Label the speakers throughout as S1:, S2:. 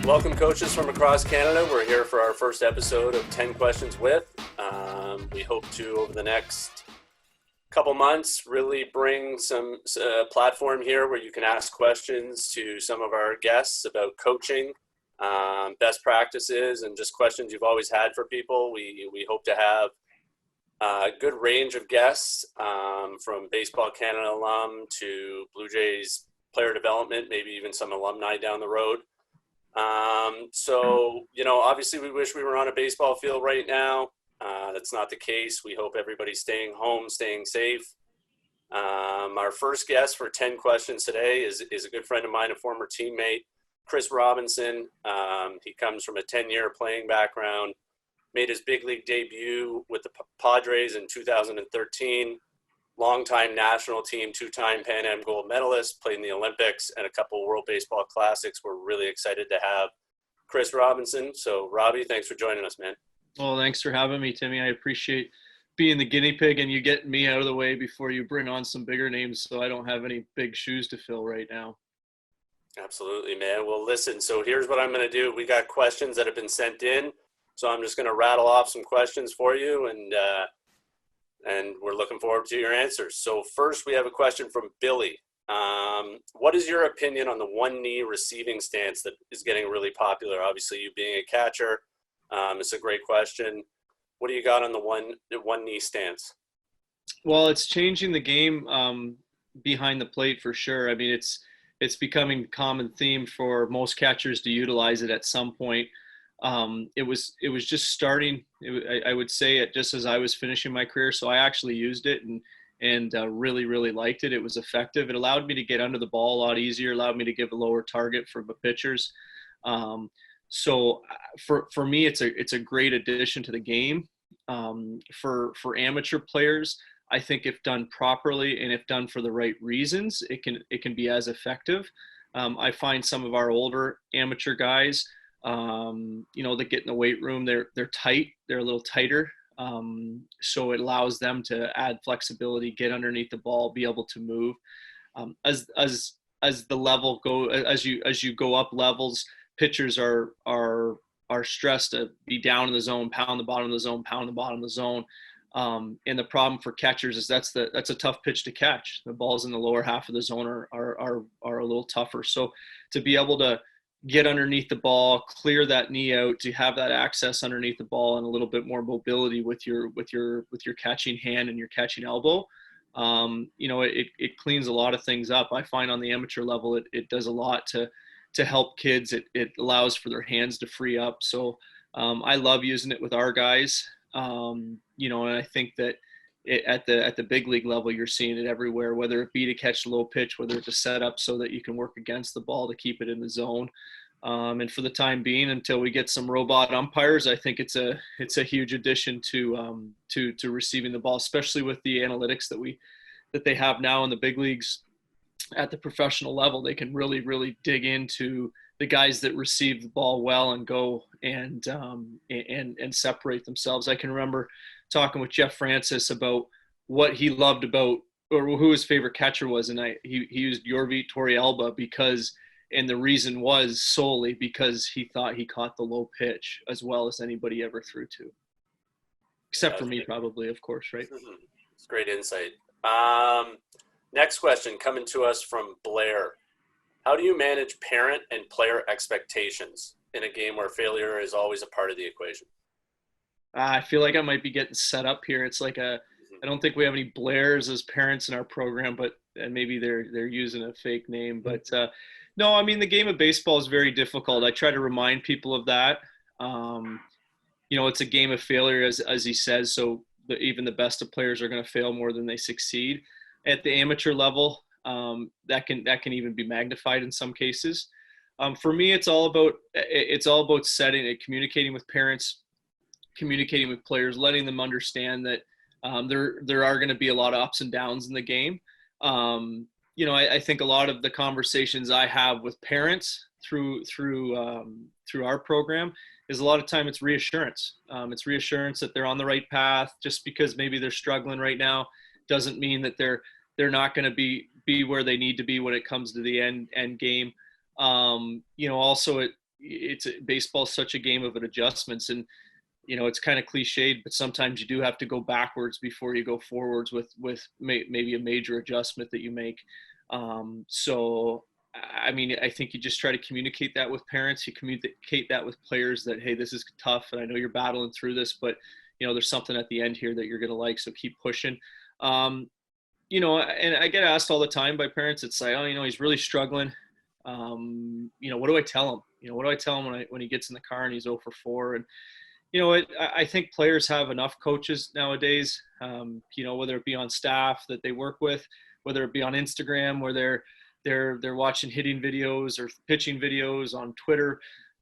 S1: Welcome, coaches from across Canada. We're here for our first episode of 10 Questions With. We hope to, over the next couple months, really bring some platform here where you can ask questions to some of our guests about coaching, best practices, and just questions you've always had for people. We hope to have a good range of guests, from Baseball Canada alum to Blue Jays player development, maybe even some alumni down the road. Obviously we wish we were on a baseball field right now. That's not the case. We hope everybody's staying home, staying safe. Our first guest for 10 questions today is a good friend of mine, a former teammate, Chris Robinson. He comes from a 10-year playing background, made his big league debut with the Padres in 2013. Longtime national team, two-time Pan Am gold medalist, played in the Olympics and a couple World Baseball Classics. We're really excited to have Chris Robinson. So, Robbie, thanks for joining us, man.
S2: Well, thanks for having me, Timmy. I appreciate being the guinea pig and you getting me out of the way before you bring on some bigger names so I don't have any big shoes to fill right now.
S1: Absolutely, man. Well, listen, so here's what I'm going to do. We got questions that have been sent in, so I'm just going to rattle off some questions for you, and we're looking forward to your answers. So first, we have a question from Billy. What is your opinion on the one-knee receiving stance that is getting really popular? Obviously, you being a catcher, it's a great question. What do you got on the one-knee stance?
S2: Well, it's changing the game behind the plate for sure. I mean, it's becoming a common theme for most catchers to utilize it at some point. It was just starting. I would say it just as I was finishing my career. So I actually used it and really, really liked it. It was effective. It allowed me to get under the ball a lot easier, allowed me to give a lower target for the pitchers. So for me, it's a great addition to the game. For amateur players, I think if done properly and if done for the right reasons, it can be as effective. I find some of our older amateur guys, that get in the weight room, they're tight, they're a little tighter. So it allows them to add flexibility, get underneath the ball, be able to move. As the level as you go up levels, pitchers are stressed to be down in the zone, pound the bottom of the zone, pound the bottom of the zone. And the problem for catchers is that's a tough pitch to catch. The balls in the lower half of the zone are a little tougher. So to be able to get underneath the ball, clear that knee out, to have that access underneath the ball and a little bit more mobility with your catching hand and your catching elbow, it cleans a lot of things up. I find on the amateur level, it does a lot to help kids. It allows for their hands to free up. So I love using it with our guys. And I think that at the big league level, you're seeing it everywhere, whether it be to catch a low pitch, whether it's a setup so that you can work against the ball to keep it in the zone. And for the time being, until we get some robot umpires, I think it's a huge addition to receiving the ball, especially with the analytics that they have now in the big leagues at the professional level. They can really, really dig into the guys that receive the ball well and go and separate themselves. I can remember talking with Jeff Francis about what he loved about, or who his favorite catcher was, and he used Yorvi Torrealba and the reason was solely because he thought he caught the low pitch as well as anybody ever threw to, except for me, probably, of course, right?
S1: It's great insight. Next question coming to us from Blair. How do you manage parent and player expectations in a game where failure is always a part of the equation?
S2: I feel like I might be getting set up here. It's like I don't think we have any Blairs as parents in our program, and maybe they're using a fake name. But no, I mean, the game of baseball is very difficult. I try to remind people of that. It's a game of failure, as he says. So even the best of players are going to fail more than they succeed. At the amateur level, that can even be magnified in some cases. For me, it's all about setting it, communicating with parents, communicating with players, letting them understand that there are going to be a lot of ups and downs in the game. I think a lot of the conversations I have with parents through our program is a lot of time it's reassurance. It's reassurance that they're on the right path. Just because maybe they're struggling right now doesn't mean that they're not going to be where they need to be when it comes to the end game. Also baseball's such a game of adjustments, and it's kind of cliched, but sometimes you do have to go backwards before you go forwards with maybe a major adjustment that you make. So, I mean, I think you just try to communicate that with parents. You communicate that with players that, hey, this is tough, and I know you're battling through this, but there's something at the end here that you're going to like, so keep pushing. And I get asked all the time by parents. It's like, oh, he's really struggling. What do I tell him? What do I tell him when he gets in the car and he's 0 for 4? And I think players have enough coaches nowadays. Whether it be on staff that they work with, whether it be on Instagram where they're watching hitting videos or pitching videos on Twitter.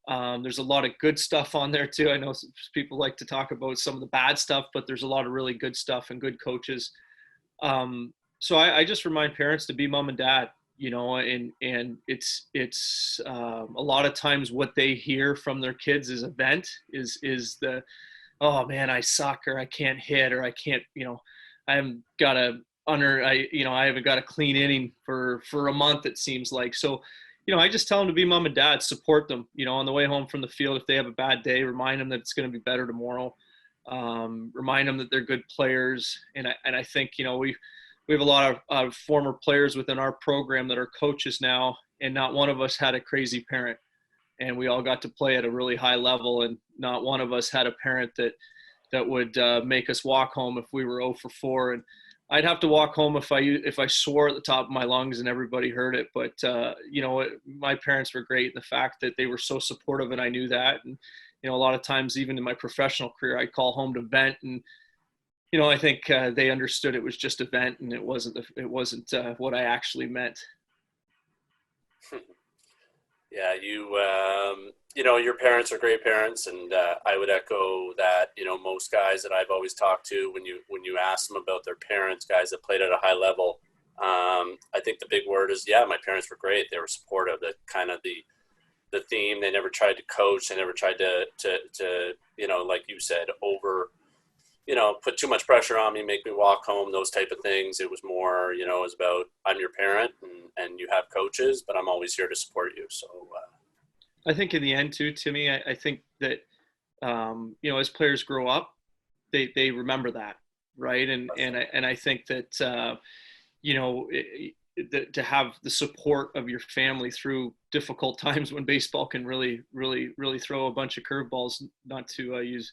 S2: There's a lot of good stuff on there too. I know people like to talk about some of the bad stuff, but there's a lot of really good stuff and good coaches. So I just remind parents to be mom and dad, and it's a lot of times what they hear from their kids is is the, oh man, I suck, or I can't hit, or I can't, I haven't got I haven't got a clean inning for a month, it seems like. So, I just tell them to be mom and dad, support them, on the way home from the field. If they have a bad day, remind them that it's going to be better tomorrow. Remind them that they're good players. And I think, we have a lot of former players within our program that are coaches now, and not one of us had a crazy parent, and we all got to play at a really high level, and not one of us had a parent that would make us walk home if we were 0 for 4. And I'd have to walk home if I swore at the top of my lungs and everybody heard it. But my parents were great. The fact that they were so supportive, and I knew that. And a lot of times, even in my professional career, I'd call home to vent, and I think they understood it was just a vent, and it wasn't what I actually meant.
S1: Yeah, your parents are great parents, and I would echo that. Most guys that I've always talked to, when you ask them about their parents, guys that played at a high level, I think the big word is, yeah, my parents were great. They were supportive. That kind of the theme. They never tried to coach. They never tried to like you said, put too much pressure on me, make me walk home, those type of things. It was more, it was about, I'm your parent, and you have coaches, but I'm always here to support you. So
S2: I think in the end too, Timmy, I think that, as players grow up, they remember that. Right. And I think that, to have the support of your family through difficult times when baseball can really, really, really throw a bunch of curveballs, not to use,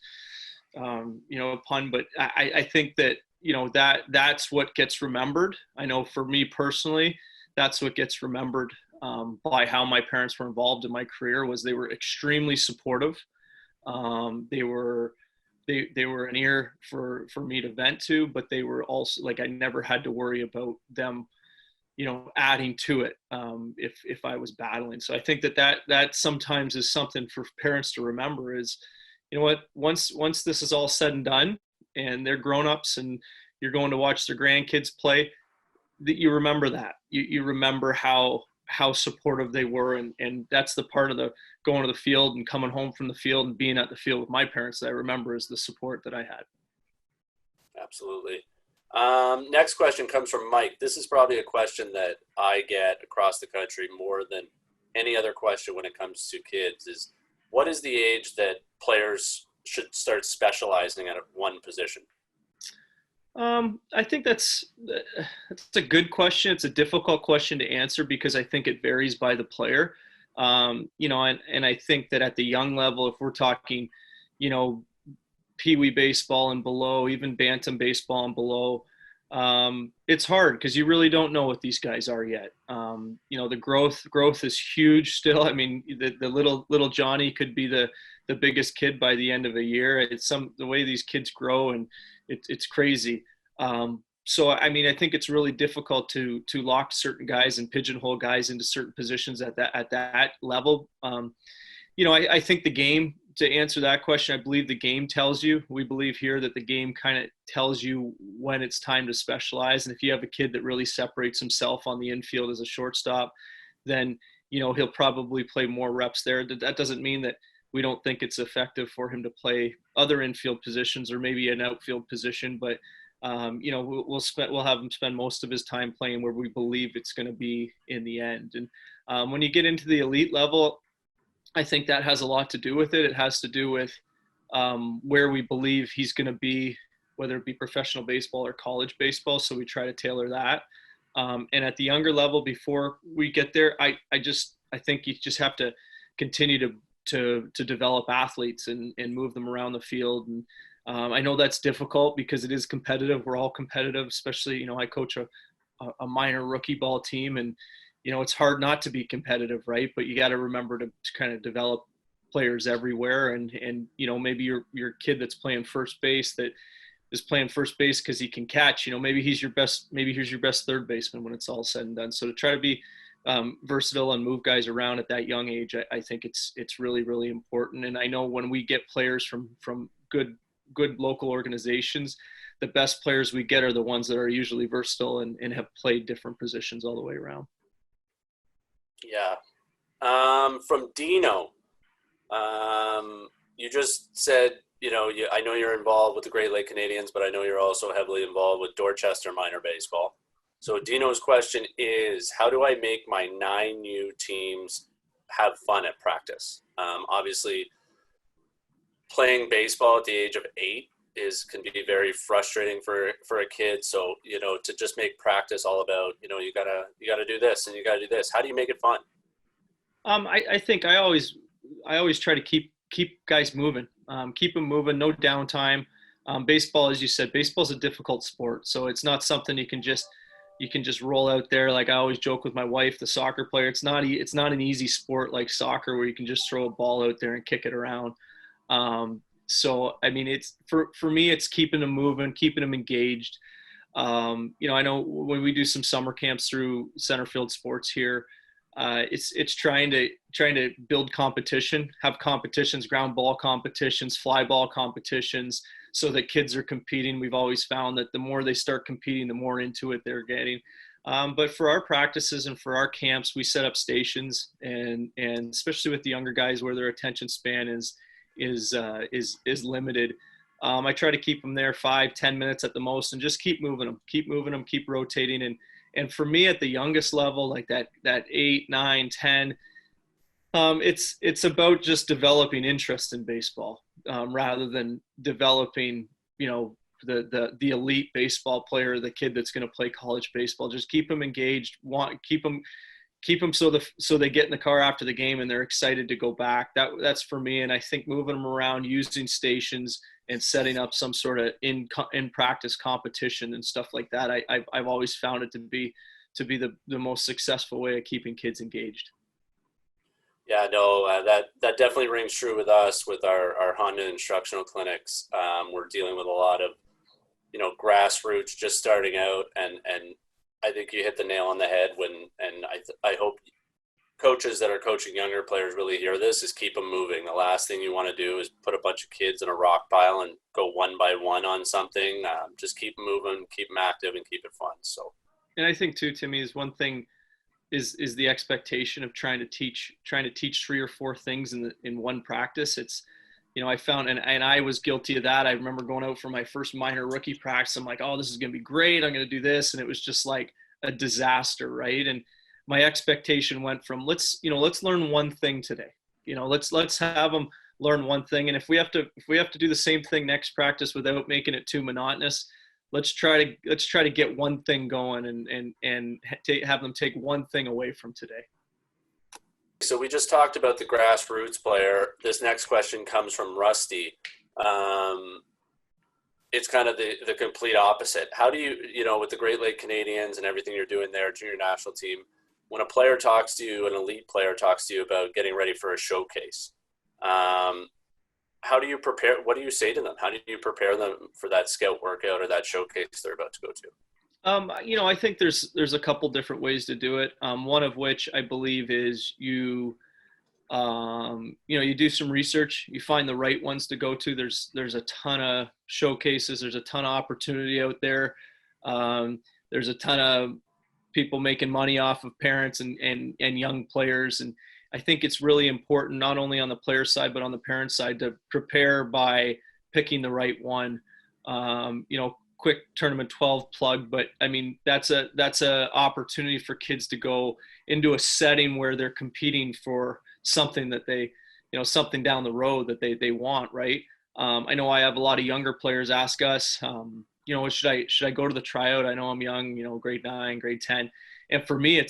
S2: a pun, but I think that, that's what gets remembered. I know for me personally, that's what gets remembered by how my parents were involved in my career. Was they were extremely supportive. They were an ear for me to vent to, but they were also, like, I never had to worry about them, adding to it if I was battling. So I think that sometimes is something for parents to remember is, once this is all said and done and they're grown-ups and you're going to watch their grandkids play, that you remember that. You remember how supportive they were, and that's the part of the going to the field and coming home from the field and being at the field with my parents that I remember is the support that I had.
S1: Absolutely. Next question comes from Mike. This is probably a question that I get across the country more than any other question when it comes to kids is, what is the age that players should start specializing at one position?
S2: I think that's a good question. It's a difficult question to answer because I think it varies by the player. And I think that at the young level, if we're talking, peewee baseball and below, even bantam baseball and below, it's hard because you really don't know what these guys are yet. The growth is huge still. I mean, the little Johnny could be the biggest kid by the end of a year. It's the way these kids grow, and it's crazy. So, I mean, I think it's really difficult to lock certain guys and pigeonhole guys into certain positions at that level. I think the game, to answer that question, I believe the game tells you. We believe here that the game kind of tells you when it's time to specialize. And if you have a kid that really separates himself on the infield as a shortstop, then, he'll probably play more reps there. That doesn't mean that we don't think it's effective for him to play other infield positions or maybe an outfield position, but we'll have him spend most of his time playing where we believe it's going to be in the end. And when you get into the elite level, I think that has a lot to do with it. It has to do with where we believe he's going to be, whether it be professional baseball or college baseball. So we try to tailor that. And at the younger level, before we get there, I think you just have to continue to develop athletes and move them around the field. And I know that's difficult because it is competitive. We're all competitive, especially, I coach a minor rookie ball team, and, it's hard not to be competitive, right? But you got to remember to kind of develop players everywhere. And maybe your kid that's playing first base that is playing first base because he can catch, maybe he's your best third baseman when it's all said and done. So to try to be versatile and move guys around at that young age, I think it's really, really important. And I know when we get players from good local organizations, the best players we get are the ones that are usually versatile and have played different positions all the way around.
S1: Yeah. From Dino, you just said, I know you're involved with the Great Lake Canadians, but I know you're also heavily involved with Dorchester minor baseball. So Dino's question is, how do I make my 9U teams have fun at practice? Obviously, playing baseball at the age of 8 can be very frustrating for a kid. So, to just make practice all about, you gotta do this and you gotta do this. How do you make it fun?
S2: I think I always try to keep guys moving, keep them moving, no downtime. Baseball, as you said, baseball's a difficult sport. So it's not something you can just roll out there. Like I always joke with my wife, the soccer player, it's not an easy sport like soccer where you can just throw a ball out there and kick it around. So, I mean, it's for me, it's keeping them moving, keeping them engaged. I know when we do some summer camps through Centerfield Sports here, it's trying to build competition, have competitions, ground ball competitions, fly ball competitions, so that kids are competing. We've always found that the more they start competing, the more into it they're getting. But for our practices and for our camps, we set up stations, and especially with the younger guys where their attention span is limited. I try to keep them there 5-10 minutes at the most, and just keep moving them, keep rotating. And for me at the youngest level, like that 8, 9, 10, it's about just developing interest in baseball, rather than developing, the elite baseball player, the kid that's going to play college baseball. Just keep them engaged, keep them so they get in the car after the game and they're excited to go back. That's for me. And I think moving them around, using stations and setting up some sort of in practice competition and stuff like that, I've always found it to be the most successful way of keeping kids engaged.
S1: Yeah, no, that definitely rings true with us with our Honda instructional clinics. We're dealing with a lot of, grassroots just starting out, and I think you hit the nail on the head I hope coaches that are coaching younger players really hear this, is keep them moving. The last thing you want to do is put a bunch of kids in a rock pile and go one by one on something. Just keep them moving, keep them active, and keep it fun. So,
S2: and I think too, Timmy, is one thing is the expectation of trying to teach 3 or 4 things in one practice. It's, I found, and I was guilty of that. I remember going out for my first minor rookie practice. I'm like, oh, this is going to be great. I'm going to do this. And it was just like a disaster. Right. And my expectation went from, let's learn one thing today. Let's have them learn one thing. And if we have to do the same thing next practice without making it too monotonous, let's try to get one thing going and have them take one thing away from today.
S1: So we just talked about the grassroots player. This next question comes from Rusty. It's kind of the complete opposite. How do you, with the Great Lake Canadians and everything you're doing there, junior national team, when a player talks to you, an elite player talks to you about getting ready for a showcase, how do you prepare? What do you say to them? How do you prepare them for that scout workout or that showcase they're about to go to?
S2: I think there's a couple different ways to do it. One of which I believe is you do some research, you find the right ones to go to. There's a ton of showcases. There's a ton of opportunity out there. There's a ton of people making money off of parents and young players. And I think it's really important, not only on the player side, but on the parent side, to prepare by picking the right one. Quick tournament 12 plug, but I mean, that's a opportunity for kids to go into a setting where they're competing for something that they, something down the road that they want, right? I know I have a lot of younger players ask us, should I go to the tryout? I know I'm young, grade 9, grade 10. And for me,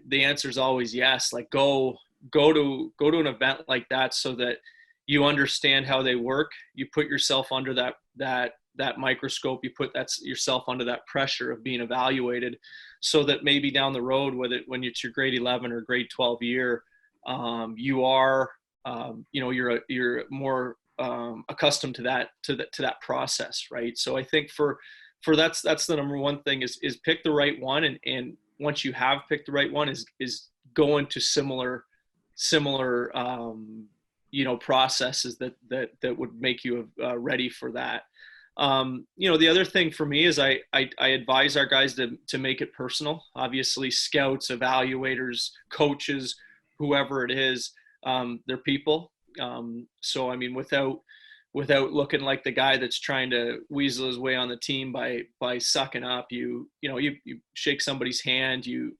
S2: the answer is always yes. Like go to an event like that so that you understand how they work. You put yourself under that microscope. You put yourself under that pressure of being evaluated, so that maybe down the road, when it's your grade 11 or grade 12 year, you are, you're more accustomed to that process, right? So I think for that's the number one thing is pick the right one, and once you have picked the right one, is go into similar processes that would make you ready for that. The other thing for me is I advise our guys to make it personal. Obviously, scouts, evaluators, coaches, whoever it is, they're people. So I mean, without looking like the guy that's trying to weasel his way on the team by sucking up, you shake somebody's hand, you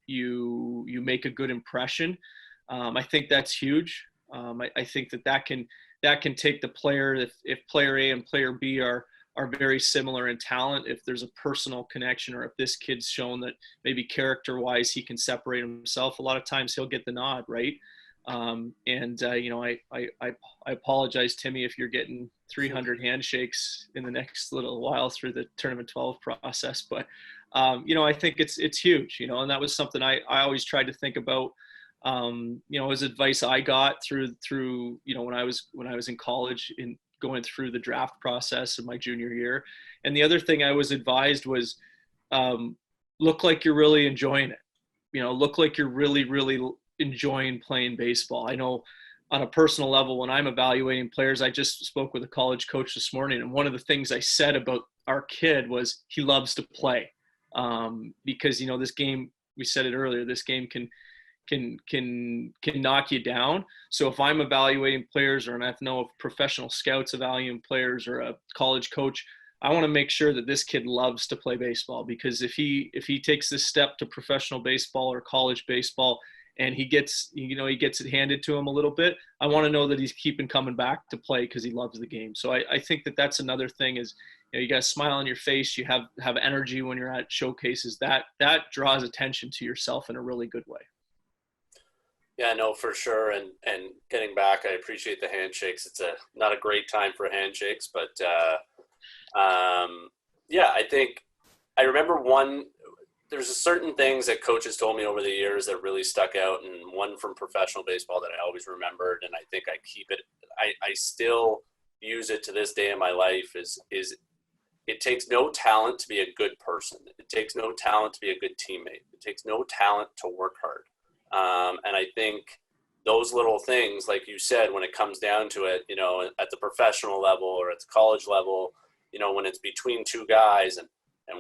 S2: make a good impression. I think that's huge. I think that can take the player, if player A and player B are very similar in talent, if there's a personal connection, or if this kid's shown that maybe character-wise he can separate himself, a lot of times he'll get the nod, right? I apologize, Timmy, if you're getting 300 handshakes in the next little while through the tournament 12 process, but I think it's huge, and that was something I always tried to think about. As advice I got through when I was in college, in going through the draft process of my junior year. And the other thing I was advised was, look like you're really enjoying it. Look like you're really, really enjoying playing baseball. I know on a personal level, when I'm evaluating players, I just spoke with a college coach this morning, and one of the things I said about our kid was he loves to play, because this game, we said it earlier, this game can knock you down. So if I'm evaluating players, or I know if professional scouts evaluating players, or a college coach, I want to make sure that this kid loves to play baseball, because if he takes this step to professional baseball or college baseball, and he gets it handed to him a little bit, I want to know that he's keeping coming back to play because he loves the game. So I think that's another thing is, you got a smile on your face, you have energy when you're at showcases, that draws attention to yourself in a really good way.
S1: Yeah, no, for sure. And getting back, I appreciate the handshakes. It's not a great time for handshakes, but I think I remember there's certain things that coaches told me over the years that really stuck out, and one from professional baseball that I always remembered, and I think I keep it. I still use it to this day in my life. Is it takes no talent to be a good person. It takes no talent to be a good teammate. It takes no talent to work hard. And I think those little things, like you said, when it comes down to it, at the professional level or at the college level, when it's between two guys, and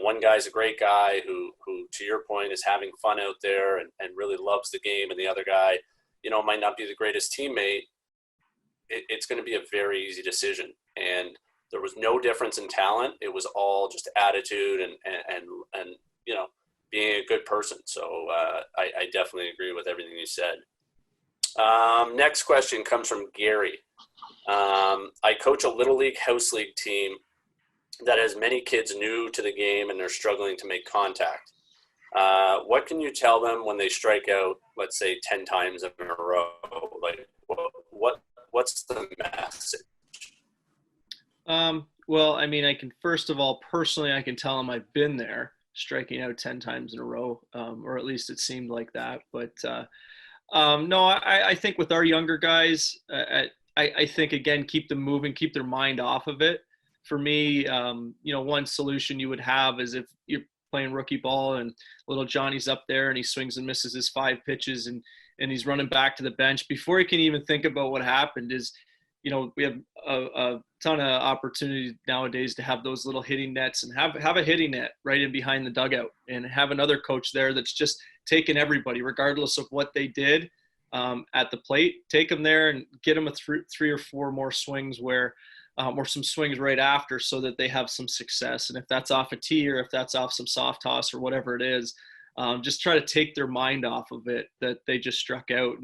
S1: one guy's a great guy who to your point is having fun out there and really loves the game, and the other guy, might not be the greatest teammate, it's going to be a very easy decision. And there was no difference in talent. It was all just attitude and being a good person. So I definitely agree with everything you said. Next question comes from Gary. I coach a Little League House League team that has many kids new to the game and they're struggling to make contact. What can you tell them when they strike out, let's say 10 times in a row? Like what's the message?
S2: Well, I mean, I can, first of all, personally, I can tell them I've been there, striking out 10 times in a row, or at least it seemed like that. But no, I think with our younger guys, I think, again, keep them moving, keep their mind off of it. For me, one solution you would have is if you're playing rookie ball and little Johnny's up there and he swings and misses his 5 pitches and he's running back to the bench, before he can even think about what happened is, we have a ton of opportunity nowadays to have those little hitting nets and have a hitting net right in behind the dugout, and have another coach there that's just taking everybody, regardless of what they did at the plate, take them there and get them a 3 or 4 more swings or some swings right after, so that they have some success. And if that's off a tee or if that's off some soft toss or whatever it is, just try to take their mind off of it that they just struck out,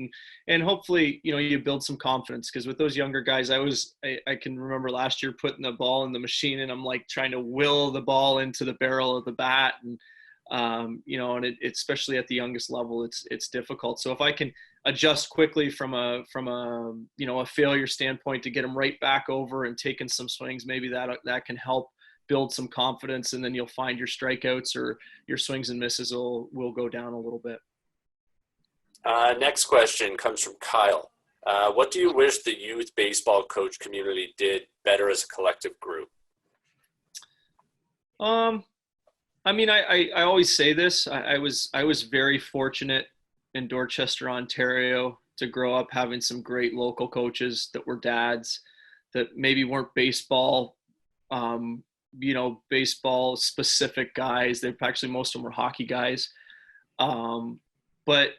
S2: and hopefully, you build some confidence, because with those younger guys, I can remember last year putting the ball in the machine and I'm like trying to will the ball into the barrel of the bat, and and especially at the youngest level, it's difficult. So if I can adjust quickly from a a failure standpoint to get them right back over and taking some swings, maybe that can help build some confidence, and then you'll find your strikeouts or your swings and misses will go down a little bit.
S1: Next question comes from Kyle. What do you wish the youth baseball coach community did better as a collective group?
S2: I always say this. I was very fortunate in Dorchester, Ontario, to grow up having some great local coaches that were dads that maybe weren't baseball baseball specific guys. They're actually, most of them were hockey guys. But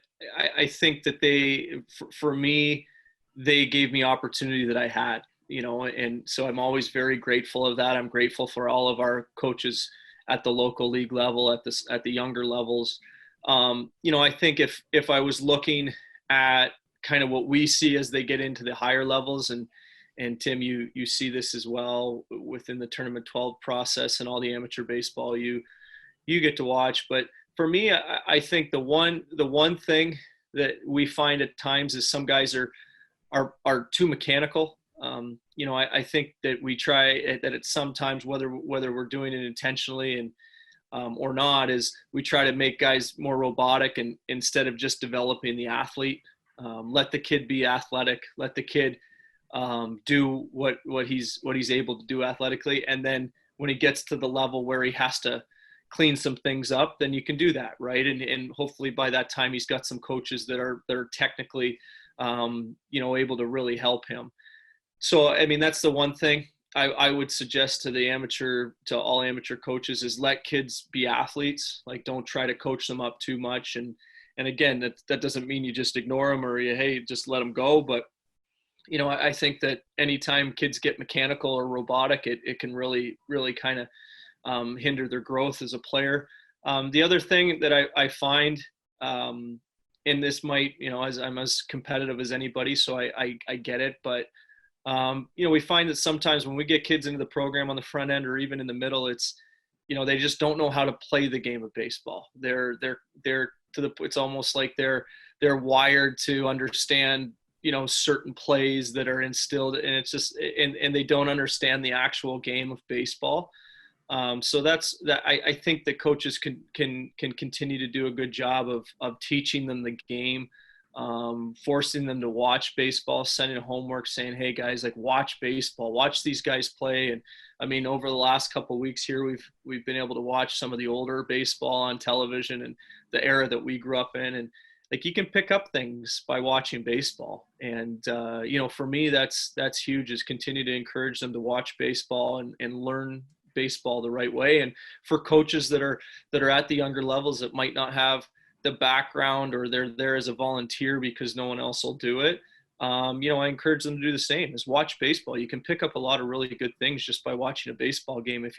S2: I think that for me, they gave me opportunity that I had, and so I'm always very grateful of that. I'm grateful for all of our coaches at the local league level, at the younger levels. I think if I was looking at kind of what we see as they get into the higher levels, and Tim, you see this as well within the Tournament 12 process and all the amateur baseball you get to watch. But for me, I think the one thing that we find at times is some guys are too mechanical. I think that we try that at sometimes, whether we're doing it intentionally and or not, is we try to make guys more robotic, and instead of just developing the athlete, let the kid be athletic, let the kid do what he's able to do athletically, and then when he gets to the level where he has to clean some things up, then you can do that, right? And hopefully by that time he's got some coaches that are technically able to really help him. So that's the one thing I would suggest to all amateur coaches, is let kids be athletes. Like, don't try to coach them up too much, and again, that doesn't mean you just ignore them or just let them go, but I think that anytime kids get mechanical or robotic, it can really, really kind of hinder their growth as a player. The other thing that I find, and this might, as I'm as competitive as anybody, so I get it, but we find that sometimes when we get kids into the program on the front end or even in the middle, it's, they just don't know how to play the game of baseball. It's almost like they're wired to understand certain plays that are instilled, and it's just, and they don't understand the actual game of baseball. So that's that. I think that coaches can continue to do a good job of teaching them the game, forcing them to watch baseball, sending homework, saying, hey guys, like, watch baseball, watch these guys play. And over the last couple of weeks here, we've been able to watch some of the older baseball on television and the era that we grew up in, and like, you can pick up things by watching baseball. And, for me, that's huge, is continue to encourage them to watch baseball and learn baseball the right way. And for coaches that are at the younger levels that might not have the background, or they're there as a volunteer because no one else will do it, I encourage them to do the same, is watch baseball. You can pick up a lot of really good things just by watching a baseball game if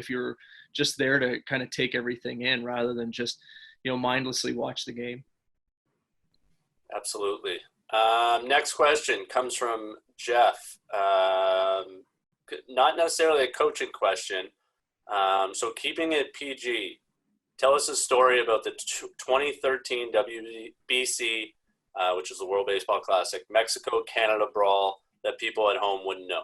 S2: you're just there to kind of take everything in rather than just mindlessly watch the game.
S1: Absolutely. Next question comes from Jeff. Not necessarily a coaching question. So keeping it PG, tell us a story about the 2013 WBC, which is the World Baseball Classic, Mexico-Canada brawl that people at home wouldn't know.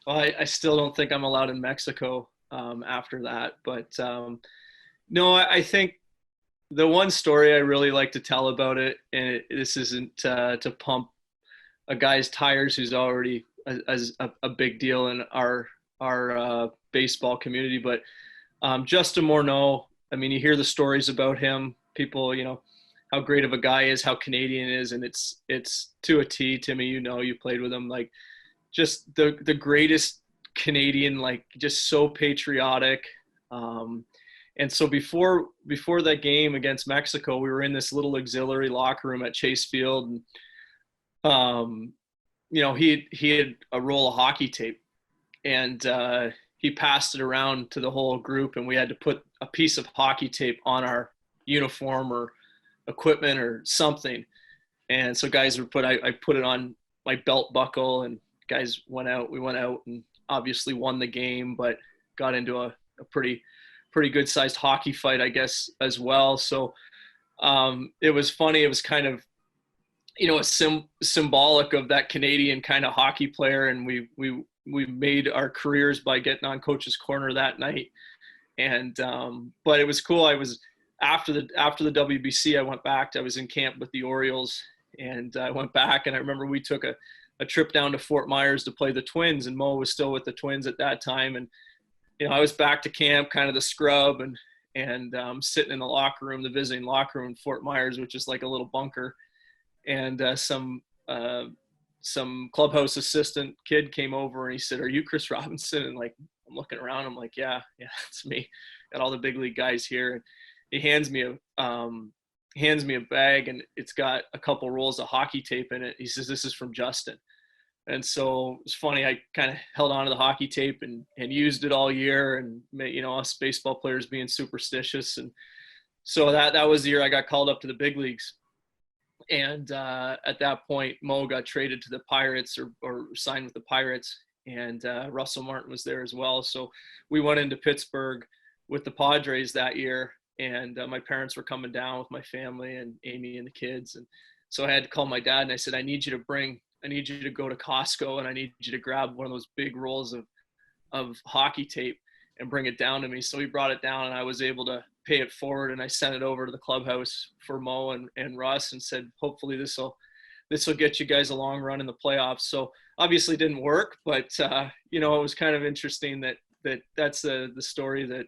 S2: Well, I still don't think I'm allowed in Mexico after that, but no, I think the one story I really like to tell about it, and this isn't to pump a guy's tires who's already a big deal in our baseball community, but Justin Morneau, you hear the stories about him, people, how great of a guy is, how Canadian is, and it's to a T. Timmy, you played with him, like, just the greatest Canadian, like, just so patriotic. And so before that game against Mexico, we were in this little auxiliary locker room at Chase Field, and he had a roll of hockey tape, and he passed it around to the whole group, and we had to put a piece of hockey tape on our uniform or equipment or something. And so guys would I put it on my belt buckle, and guys went out. We went out and obviously won the game, but got into a pretty good sized hockey fight, I guess, as well. So it was funny. It was kind of, symbolic of that Canadian kind of hockey player. And we made our careers by getting on Coach's Corner that night. And but it was cool. I was after the WBC, I went back. I was in camp with the Orioles, and I went back, and I remember we took a trip down to Fort Myers to play the Twins, and Mo was still with the Twins at that time. And I was back to camp, kind of the scrub, and sitting in the locker room, the visiting locker room in Fort Myers, which is like a little bunker. And some clubhouse assistant kid came over, and he said, "Are you Chris Robinson?" And like, I'm looking around, I'm like, yeah, it's me. Got all the big league guys here. And he hands me a bag, and it's got a couple rolls of hockey tape in it. He says, "This is from Justin." And so it's funny, I kind of held on to the hockey tape and used it all year, and us baseball players being superstitious. And so that was the year I got called up to the big leagues. And at that point, Mo got traded to the Pirates or signed with the Pirates, and Russell Martin was there as well. So we went into Pittsburgh with the Padres that year, and my parents were coming down with my family and Amy and the kids. And so I had to call my dad, and I said, I need you to go to Costco, and I need you to grab one of those big rolls of hockey tape and bring it down to me. So he brought it down, and I was able to pay it forward, and I sent it over to the clubhouse for Mo and Russ, and said, hopefully this will get you guys a long run in the playoffs. So obviously it didn't work, but it was kind of interesting that's the story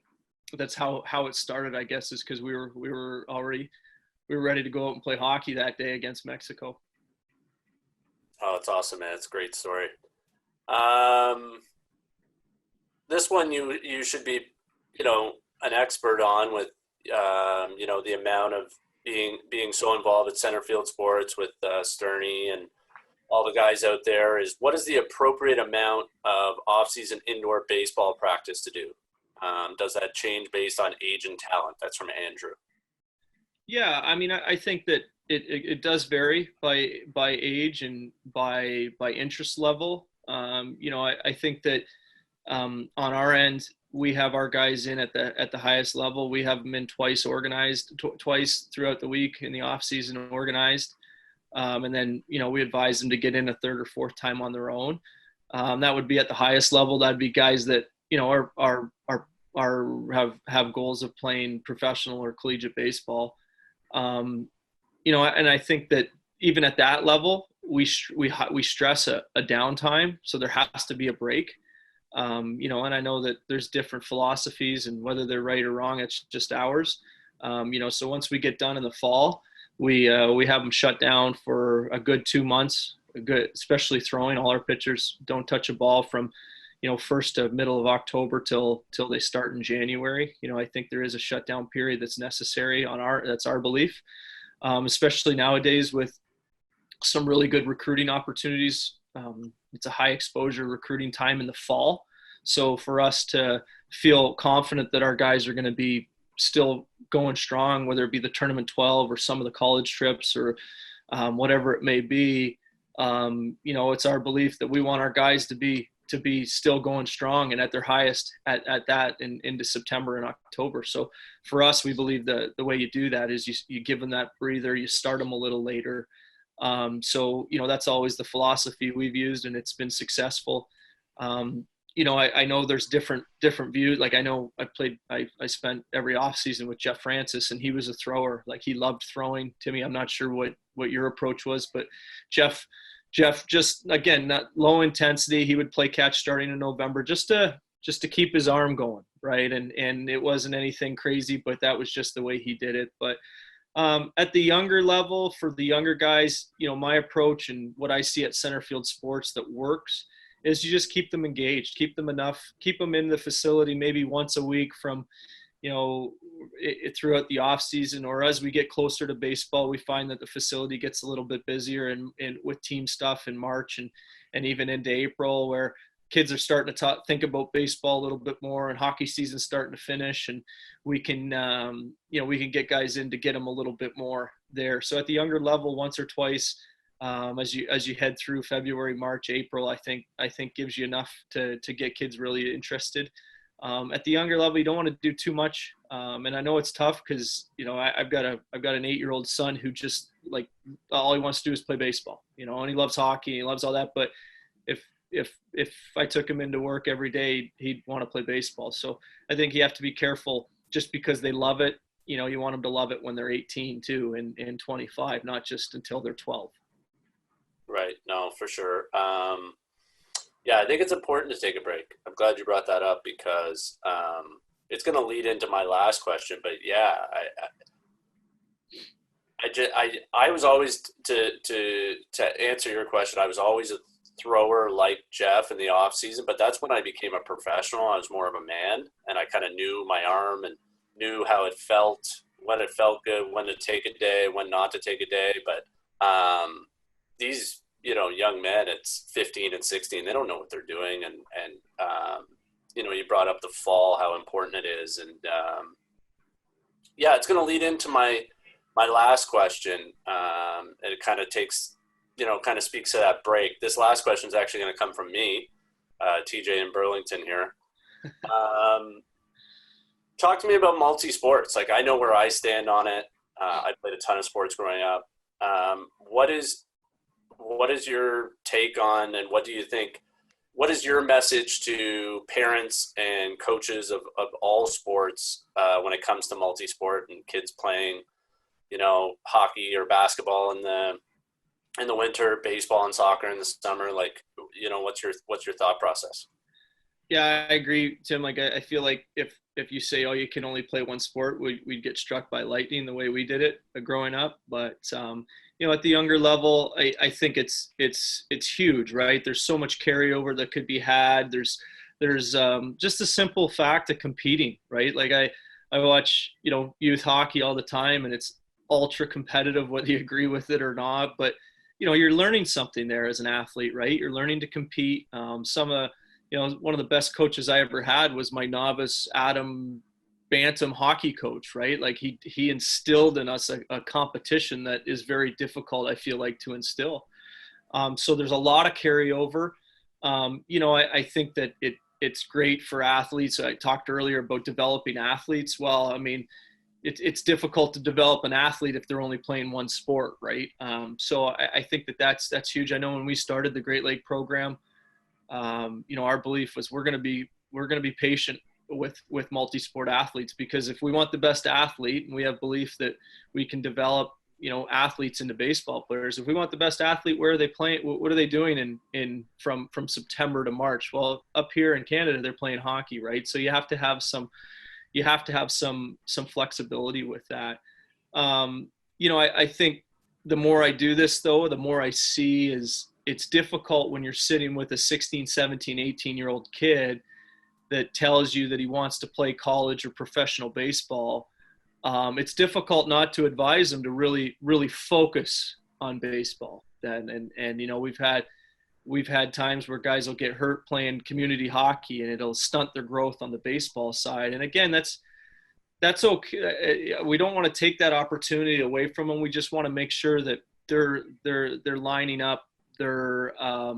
S2: that's how it started, I guess, is because we were ready to go out and play hockey that day against Mexico.
S1: Oh, it's awesome, man. It's a great story. This one you should be, an expert on, with, the amount of being so involved at center field sports with Sterney and all the guys out there, is what is the appropriate amount of off-season indoor baseball practice to do? Does that change based on age and talent? That's from Andrew.
S2: Yeah, I mean, I think that it does vary by age and by interest level. I think that on our end, we have our guys in at the highest level. We have them in twice throughout the week in the off season organized. And then, we advise them to get in a third or fourth time on their own. That would be at the highest level. That'd be guys that, have goals of playing professional or collegiate baseball. And I think that even at that level, we stress a downtime. So there has to be a break. And I know that there's different philosophies, and whether they're right or wrong, it's just ours. So once we get done in the fall, we have them shut down for a good 2 months, especially throwing. All our pitchers don't touch a ball from, first to middle of October till they start in January. I think there is a shutdown period that's necessary that's our belief, especially nowadays with some really good recruiting opportunities. It's a high exposure recruiting time in the fall. So for us to feel confident that our guys are going to be still going strong, whether it be the tournament 12 or some of the college trips or whatever it may be, it's our belief that we want our guys to be still going strong and at their highest at that into September and October. So for us, we believe that the way you do that is you give them that breather, you start them a little later. So that's always the philosophy we've used, and it's been successful. I know there's different views. Like I know I spent every off season with Jeff Francis, and he was a thrower. Like he loved throwing. Timmy, I'm not sure what your approach was, but Jeff just, again, not low intensity. He would play catch starting in November just to keep his arm going. Right. And it wasn't anything crazy, but that was just the way he did it. But at the younger level, for the younger guys, my approach and what I see at center field sports that works is you just keep them engaged, keep them in the facility maybe once a week from, throughout the off season, or as we get closer to baseball, we find that the facility gets a little bit busier and with team stuff in March and even into April, where kids are starting to think about baseball a little bit more, and hockey season's starting to finish, and we can we can get guys in to get them a little bit more there. So at the younger level, once or twice, as you head through February, March, April, I think gives you enough to get kids really interested. At the younger level, you don't want to do too much, and I know it's tough because I've got an 8-year-old son who just like all he wants to do is play baseball, and he loves hockey, he loves all that. But if I took him into work every day, he'd want to play baseball. So I think you have to be careful just because they love it. You want them to love it when they're 18 too, and 25, not just until they're 12.
S1: Right. No, for sure. Yeah, I think it's important to take a break. I'm glad you brought that up because it's going to lead into my last question. But yeah, I was always to answer your question. I was always a thrower like Jeff in the off season, but that's when I became a professional. I was more of a man, and I kind of knew my arm and knew how it felt, when it felt good, when to take a day, when not to take a day. But these young men, it's 15 and 16, they don't know what they're doing. And you brought up the fall, how important it is. And yeah, it's going to lead into my last question. And it kind of takes, kind of speaks to that break. This last question is actually going to come from me, TJ in Burlington here. Talk to me about multi-sports. Like, I know where I stand on it. I played a ton of sports growing up. What is your take on, and what do you think, what is your message to parents and coaches of all sports when it comes to multi-sport and kids playing, hockey or basketball in the winter, baseball and soccer in the summer? Like, what's your thought process?
S2: Yeah, I agree, Tim. Like, I feel like if you say, oh, you can only play one sport, we'd get struck by lightning the way we did it growing up. But at the younger level, I think it's huge, right? There's so much carryover that could be had. There's just the simple fact of competing, right? Like I watch, youth hockey all the time, and it's ultra competitive, whether you agree with it or not. But, you're learning something there as an athlete, right? You're learning to compete. One of the best coaches I ever had was my novice Adam bantam hockey coach, right? Like he instilled in us a competition that is very difficult, I feel like, to instill. So there's a lot of carryover. I think that it's great for athletes. I talked earlier about developing athletes. Well, I mean, it's difficult to develop an athlete if they're only playing one sport, right? So I think that's huge. I know when we started the Great Lake program, our belief was we're going to be patient with multi-sport athletes, because if we want the best athlete, and we have belief that we can develop, athletes into baseball players. If we want the best athlete, where are they playing? What are they doing from September to March? Well, up here in Canada, they're playing hockey, right? So you have to have some flexibility with that. I think the more I do this, though, the more I see is it's difficult when you're sitting with a 16, 17, 18-year-old kid that tells you that he wants to play college or professional baseball. It's difficult not to advise them to really, really focus on baseball. And we've had times where guys will get hurt playing community hockey, and it'll stunt their growth on the baseball side. And again, that's okay. We don't want to take that opportunity away from them. We just want to make sure that they're lining up their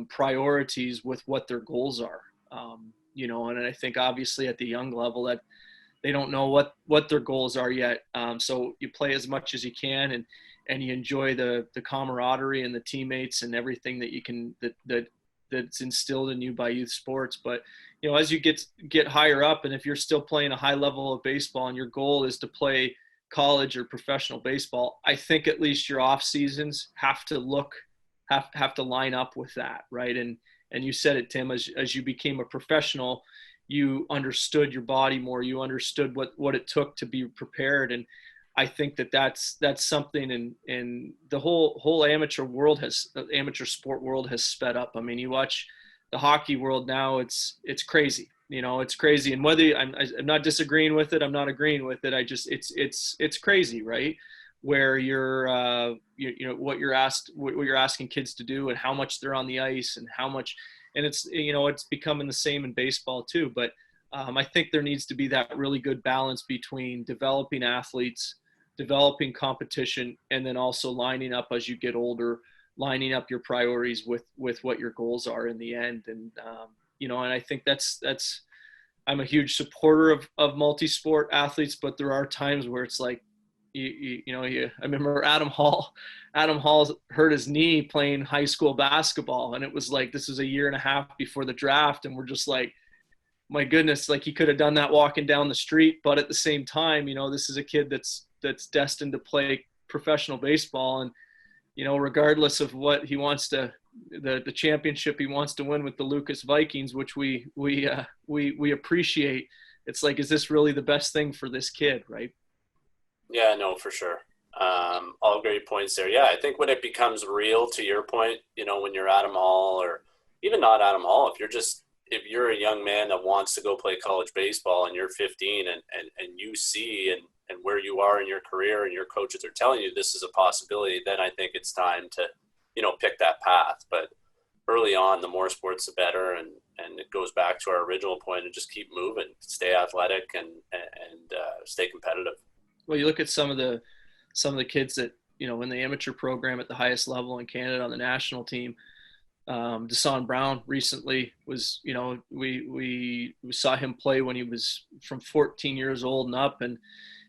S2: priorities with what their goals are. And I think obviously at the young level that they don't know what their goals are yet. So you play as much as you can, and you enjoy the camaraderie and the teammates and everything that you can, that's instilled in you by youth sports. But, as you get higher up, and if you're still playing a high level of baseball and your goal is to play college or professional baseball, I think at least your off seasons have to line up with that. Right. And you said it, Tim, as you became a professional, you understood your body more, you understood what it took to be prepared. And I think that's something in the whole amateur sport world has sped up. I mean, you watch the hockey world now, it's crazy. It's crazy. And whether I'm not disagreeing with it, I'm not agreeing with it. It's crazy, right? Where what you're asking kids to do, and how much they're on the ice, and how much, and it's, you know, it's becoming the same in baseball too. But I think there needs to be that really good balance between developing athletes, developing competition, and then also lining up as you get older, lining up your priorities with what your goals are in the end. And you know, and I think that's I'm a huge supporter of multi-sport athletes, but there are times where it's like, I remember Adam Hall hurt his knee playing high school basketball. And it was like, this was a year and a half before the draft. And we're just like, my goodness, like he could have done that walking down the street. But at the same time, you know, this is a kid that's destined to play professional baseball. And, you know, regardless of what he wants to, the championship he wants to win with the Lucas Vikings, which we appreciate. It's like, is this really the best thing for this kid, right?
S1: Yeah, no, for sure. All great points there. Yeah, I think when it becomes real, to your point, you know, when you're Adam Hall, or even not Adam Hall, if you're a young man that wants to go play college baseball and you're 15 and you see and where you are in your career and your coaches are telling you this is a possibility, then I think it's time to, you know, pick that path. But early on, the more sports, the better. And it goes back to our original point of just keep moving, stay athletic and stay competitive.
S2: Well, you look at some of the kids that, you know, in the amateur program at the highest level in Canada on the national team. Desan Brown recently was, you know, we saw him play when he was from 14 years old and up. And,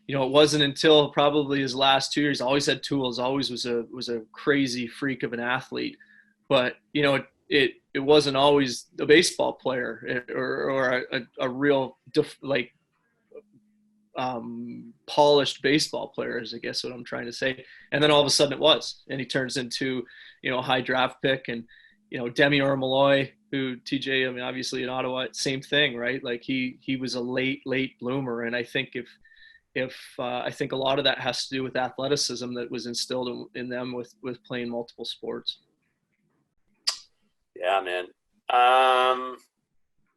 S2: you know, it wasn't until probably his last 2 years, always had tools, always was a crazy freak of an athlete. But, you know, it wasn't always a baseball player or a real polished baseball player, is I guess what I'm trying to say. And then all of a sudden it was, and he turns into, you know, a high draft pick. And, you know, Demi Malloy, who TJ, I mean, obviously in Ottawa, same thing, right? Like he was a late bloomer. And I think I think a lot of that has to do with athleticism that was instilled in them with playing multiple sports.
S1: Yeah, man.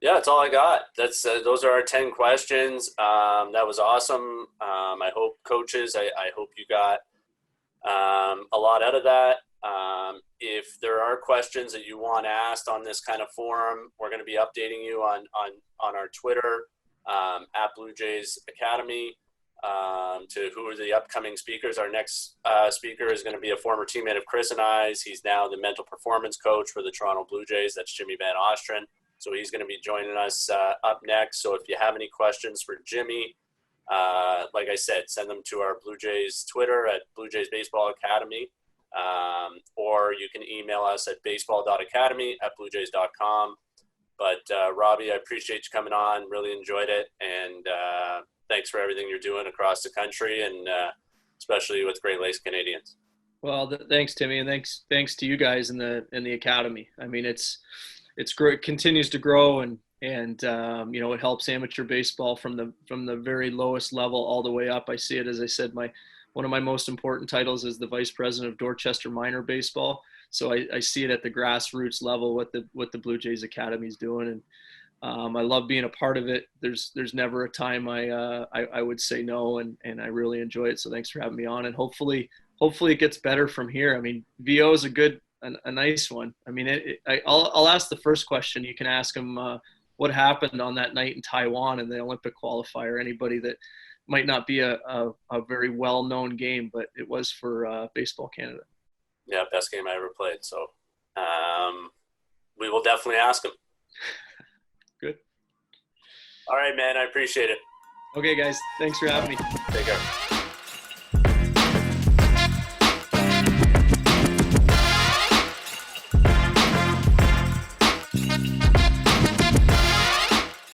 S1: Yeah, that's all I got. Those are our 10 questions. That was awesome. I hope coaches, I hope you got a lot out of that. If there are questions that you want asked on this kind of forum, we're going to be updating you on our Twitter at Blue Jays Academy to who are the upcoming speakers. Our next speaker is going to be a former teammate of Chris and I's. He's now the mental performance coach for the Toronto Blue Jays. That's Jimmy Van Ostren. So he's going to be joining us up next. So if you have any questions for Jimmy, like I said, send them to our Blue Jays Twitter at Blue Jays Baseball Academy, or you can email us at baseball.academy@bluejays.com. But Robbie, I appreciate you coming on. Really enjoyed it, and thanks for everything you're doing across the country, and especially with Great Lakes Canadians.
S2: Well, thanks, Timmy, and thanks to you guys in the academy. I mean, it's great. It continues to grow, and you know, it helps amateur baseball from the very lowest level all the way up. I see it, as I said, one of my most important titles is the vice president of Dorchester Minor Baseball. So I see it at the grassroots level what the Blue Jays Academy is doing, and I love being a part of it. There's never a time I would say no, and I really enjoy it. So thanks for having me on, and hopefully it gets better from here. I mean, VO is a nice one. I mean, I'll ask the first question. You can ask him what happened on that night in Taiwan in the Olympic qualifier. Anybody that might not be a very well-known game, but it was for Baseball Canada.
S1: Yeah, best game I ever played. So we will definitely ask him.
S2: Good.
S1: All right, man. I appreciate it.
S2: Okay, guys. Thanks for having me.
S1: Take care.